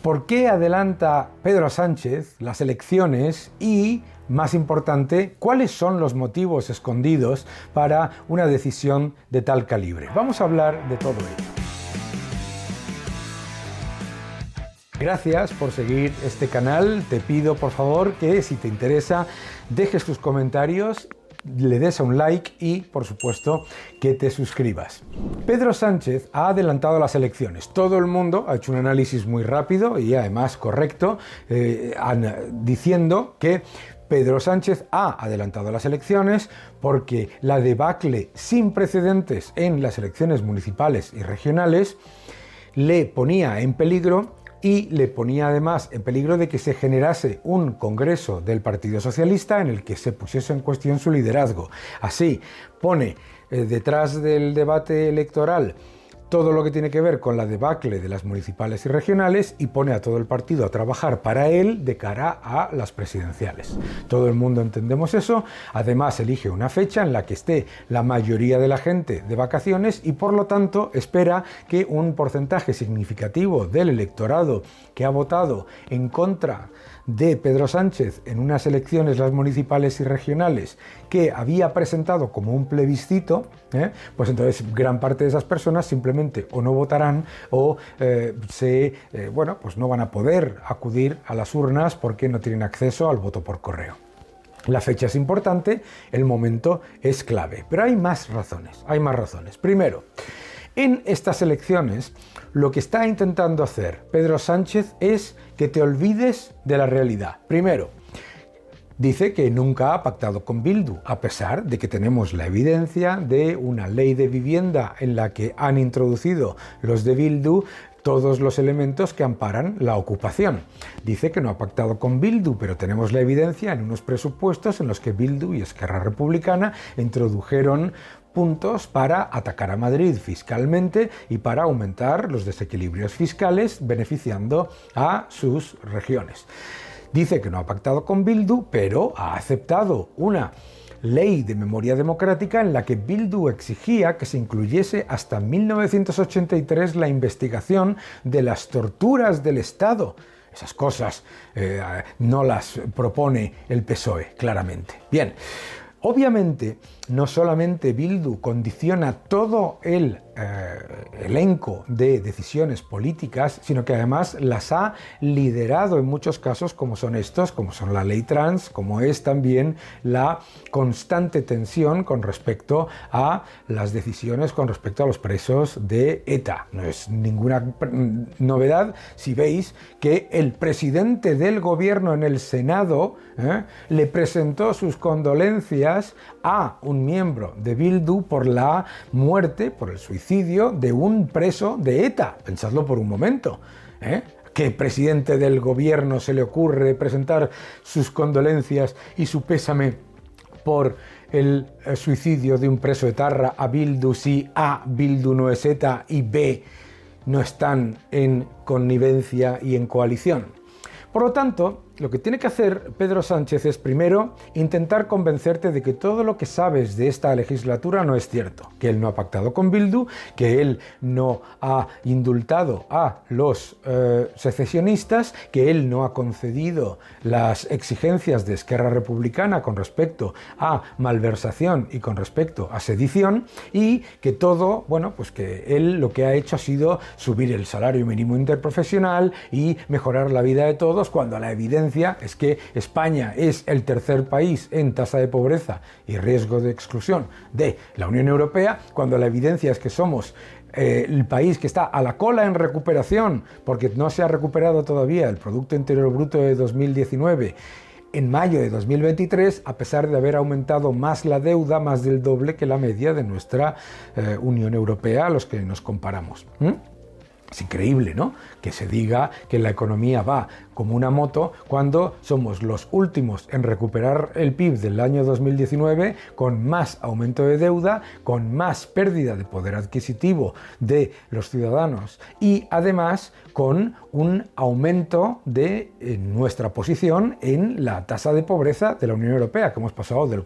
¿Por qué adelanta Pedro Sánchez las elecciones? Y, más importante, ¿cuáles son los motivos escondidos para una decisión de tal calibre? Vamos a hablar de todo ello. Gracias por seguir este canal. Te pido, por favor, que si te interesa, dejes tus comentarios, le des a un like y, por supuesto, que te suscribas. Pedro Sánchez ha adelantado las elecciones. Todo el mundo ha hecho un análisis muy rápido y además correcto, diciendo que Pedro Sánchez ha adelantado las elecciones porque la debacle sin precedentes en las elecciones municipales y regionales le ponía en peligro y le ponía además en peligro de que se generase un congreso del Partido Socialista en el que se pusiese en cuestión su liderazgo. Así, pone detrás del debate electoral todo lo que tiene que ver con la debacle de las municipales y regionales y pone a todo el partido a trabajar para él de cara a las presidenciales. Todo el mundo entendemos eso. Además, elige una fecha en la que esté la mayoría de la gente de vacaciones y, por lo tanto, espera que un porcentaje significativo del electorado que ha votado en contra de Pedro Sánchez en unas elecciones, las municipales y regionales, que había presentado como un plebiscito, pues entonces gran parte de esas personas simplemente o no votarán o pues no van a poder acudir a las urnas porque no tienen acceso al voto por correo. La fecha es importante, el momento es clave, pero hay más razones, Primero, en estas elecciones, lo que está intentando hacer Pedro Sánchez es que te olvides de la realidad. Primero, dice que nunca ha pactado con Bildu, a pesar de que tenemos la evidencia de una ley de vivienda en la que han introducido los de Bildu todos los elementos que amparan la ocupación. Dice que no ha pactado con Bildu, pero tenemos la evidencia en unos presupuestos en los que Bildu y Esquerra Republicana introdujeron puntos para atacar a Madrid fiscalmente y para aumentar los desequilibrios fiscales beneficiando a sus regiones. Dice que no ha pactado con Bildu, pero ha aceptado una ley de memoria democrática en la que Bildu exigía que se incluyese hasta 1983 la investigación de las torturas del Estado. Esas cosas no las propone el PSOE, claramente. Bien, obviamente no solamente Bildu condiciona todo el elenco de decisiones políticas, sino que además las ha liderado en muchos casos, como son la ley trans, como es también la constante tensión con respecto a las decisiones con respecto a los presos de ETA. No es ninguna novedad si veis que el presidente del gobierno en el Senado le presentó sus condolencias a un miembro de Bildu por la muerte, por el suicidio de un preso de ETA. Pensadlo por un momento. ¿Qué presidente del gobierno se le ocurre presentar sus condolencias y su pésame por el suicidio de un preso etarra a Bildu si A, Bildu no es ETA y B, no están en connivencia y en coalición? Por lo tanto, lo que tiene que hacer Pedro Sánchez es, primero, intentar convencerte de que todo lo que sabes de esta legislatura no es cierto, que él no ha pactado con Bildu, que él no ha indultado a los secesionistas, que él no ha concedido las exigencias de Esquerra Republicana con respecto a malversación y con respecto a sedición, y que todo, pues que él lo que ha hecho ha sido subir el salario mínimo interprofesional y mejorar la vida de todos, cuando la evidencia es que España es el tercer país en tasa de pobreza y riesgo de exclusión de la Unión Europea, cuando la evidencia es que somos el país que está a la cola en recuperación, porque no se ha recuperado todavía el Producto Interior Bruto de 2019 en mayo de 2023, a pesar de haber aumentado más la deuda, más del doble que la media de nuestra Unión Europea a los que nos comparamos. Es increíble, ¿no?, que se diga que la economía va como una moto cuando somos los últimos en recuperar el PIB del año 2019, con más aumento de deuda, con más pérdida de poder adquisitivo de los ciudadanos y además con un aumento de nuestra posición en la tasa de pobreza de la Unión Europea, que hemos pasado del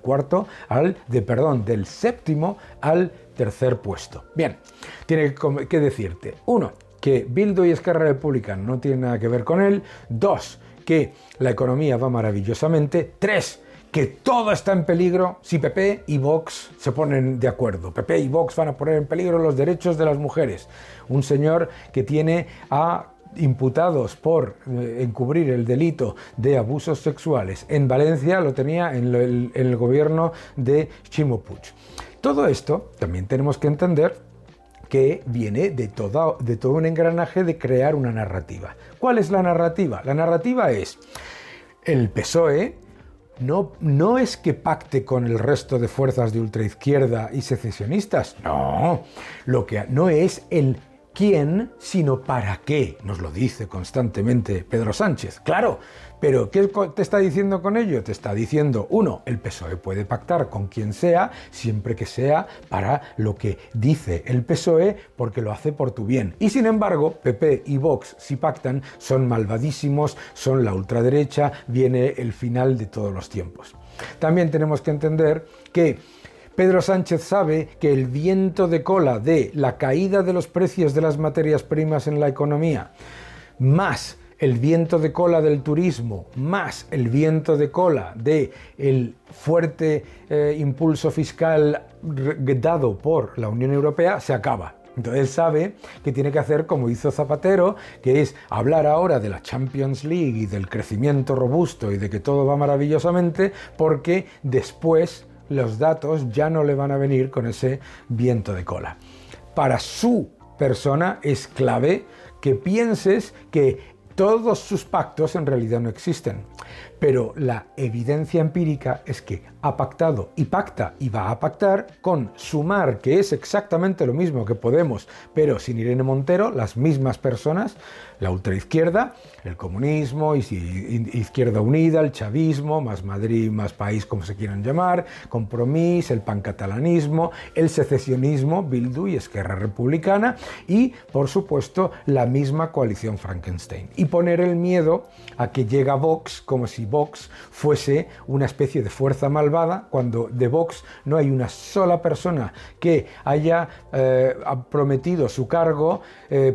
séptimo al tercer puesto. Bien, tiene que decirte, uno, que Bildu y Esquerra Republicana no tienen nada que ver con él. 2, que la economía va maravillosamente. 3, que todo está en peligro si PP y Vox se ponen de acuerdo. PP y Vox van a poner en peligro los derechos de las mujeres. Un señor que tiene a imputados por encubrir el delito de abusos sexuales. En Valencia lo tenía en el gobierno de Ximo Puig. Todo esto también tenemos que entender que viene de todo un engranaje de crear una narrativa. ¿Cuál es la narrativa? La narrativa es: el PSOE no es que pacte con el resto de fuerzas de ultraizquierda y secesionistas. No, lo que no es el quién, sino para qué, nos lo dice constantemente Pedro Sánchez. Claro, pero ¿qué te está diciendo con ello? Te está diciendo, 1, el PSOE puede pactar con quien sea, siempre que sea para lo que dice el PSOE, porque lo hace por tu bien. Y sin embargo, PP y Vox, si pactan, son malvadísimos, son la ultraderecha, viene el final de todos los tiempos. También tenemos que entender que Pedro Sánchez sabe que el viento de cola de la caída de los precios de las materias primas en la economía, más el viento de cola del turismo, más el viento de cola del fuerte impulso fiscal dado por la Unión Europea, se acaba. Entonces sabe que tiene que hacer como hizo Zapatero, que es hablar ahora de la Champions League y del crecimiento robusto y de que todo va maravillosamente, porque después los datos ya no le van a venir con ese viento de cola. Para su persona es clave que pienses que todos sus pactos en realidad no existen. Pero la evidencia empírica es que ha pactado y pacta y va a pactar con Sumar, que es exactamente lo mismo que Podemos, pero sin Irene Montero, las mismas personas, la ultraizquierda, el comunismo, Izquierda Unida, el chavismo, Más Madrid, Más País, como se quieran llamar, Compromís, el pancatalanismo, el secesionismo, Bildu y Esquerra Republicana, y, por supuesto, la misma coalición Frankenstein. Y poner el miedo a que llega Vox, como si Vox fuese una especie de fuerza malvada, cuando de Vox no hay una sola persona que haya prometido su cargo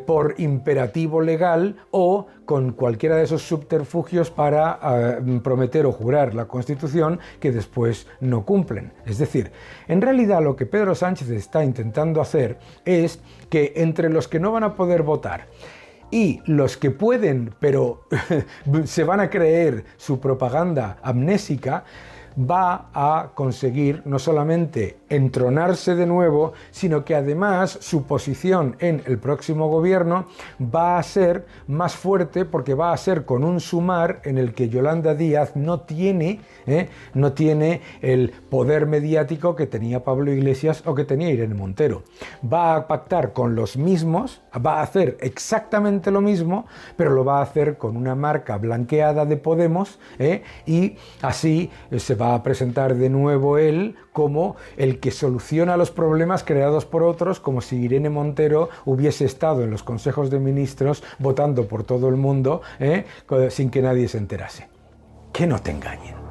por imperativo legal o con cualquiera de esos subterfugios para prometer o jurar la Constitución que después no cumplen. Es decir, en realidad lo que Pedro Sánchez está intentando hacer es que entre los que no van a poder votar y los que pueden, pero se van a creer su propaganda amnésica, va a conseguir no solamente entronarse de nuevo, sino que además su posición en el próximo gobierno va a ser más fuerte, porque va a ser con un Sumar en el que Yolanda Díaz no tiene el poder mediático que tenía Pablo Iglesias o que tenía Irene Montero. Va a pactar con los mismos, va a hacer exactamente lo mismo, pero lo va a hacer con una marca blanqueada de Podemos, y así se va a presentar de nuevo él como el que soluciona los problemas creados por otros, como si Irene Montero hubiese estado en los consejos de ministros votando por todo el mundo, sin que nadie se enterase. Que no te engañen.